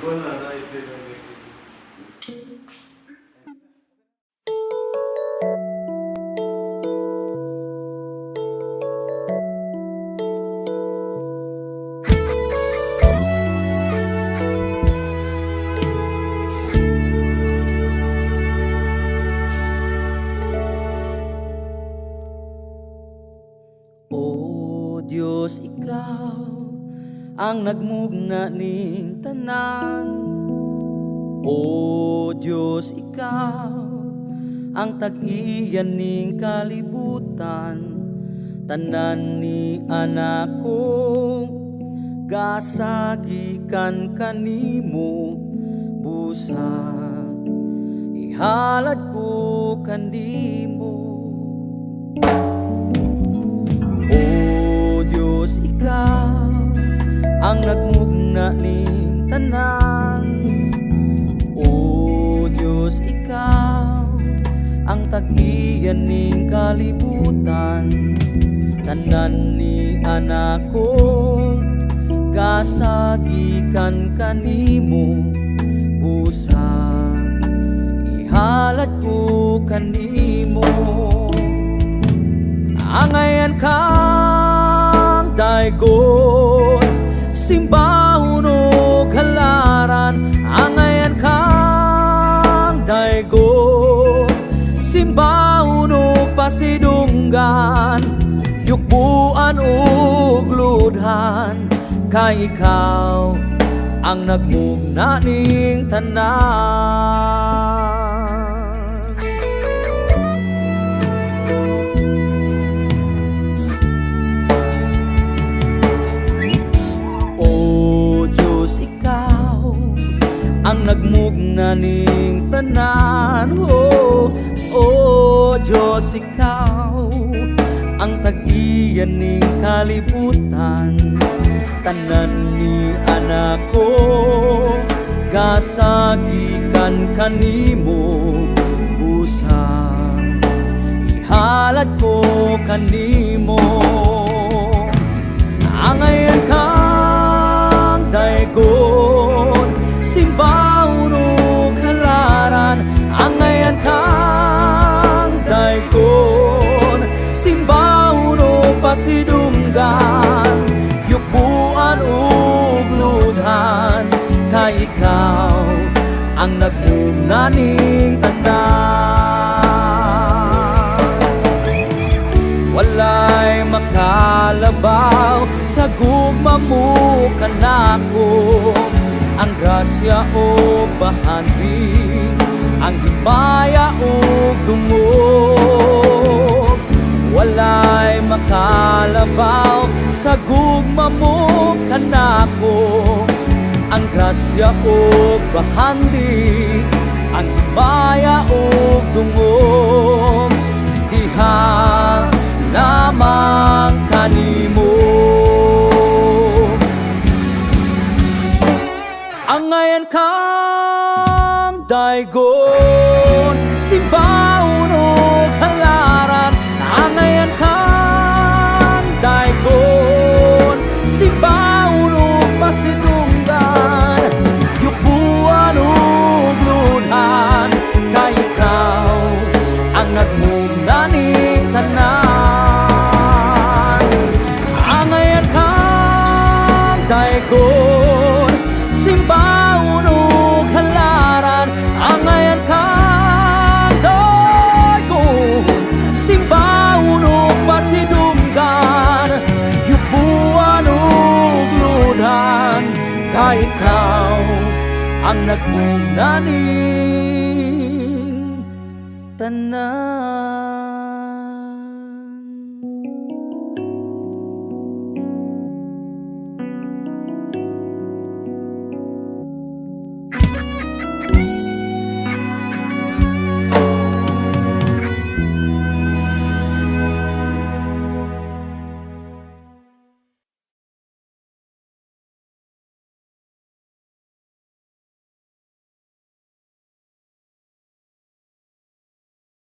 Wala na ito yung O Diyos, Ikaw ang nagmugna ning tanan. O Diyos, Ikaw ang tag-iyan ning kalibutan. Tanan ni anak kong gasagikan kanimo, busa ihalad ko kanimo. Ikaw ang nagmugna ning tanan. O Diyos, Ikaw ang tag-iyan ning kalibutan. Tanan ni anak kong gasagikan kanimo, busa ihalad ko kanimo. Angayan ka daygon, simbahon o kalaran. Angayan kang daygon, simbahon o pasidunggan. Yukbuan o gludhan, kay ikaw ang nagmugna ning tanan. Ang nagmugna ning tanan. O Diyos, Ikaw ang tag-iyan ning kalibutan. Tanan ni anak ko gasagikan kanimo, busa ihalad ko kanimo. Angayan kang daygon, simbahon o kalaran. Angayan kang daygon, simbahon o pasidunggan. Yukbuan o gludhan, kay ikaw ang nagmugna ning tanan. Walay makalabaw sa gugma mo kanako. Ang grasya o bahandi, ang himaya o dungog. Walay makalabaw sa gugma mo kanako. Ang grasya o bahandi, ang himaya o dungog. Diha lamang kanimo. Angayan kang daygon, simbahon o kalaran. Angayan kang daygon, simbahon o pasidunggan. Yukbuan o gludhan, kay ikaw ang nagmugna ning tanan. Angayan kang daygon, simbahon o kalaran. Angayan kang daygon, simbahon o pasidunggan. Yukbuan o gludhan, kay ikaw ang nagmugna ning tanan.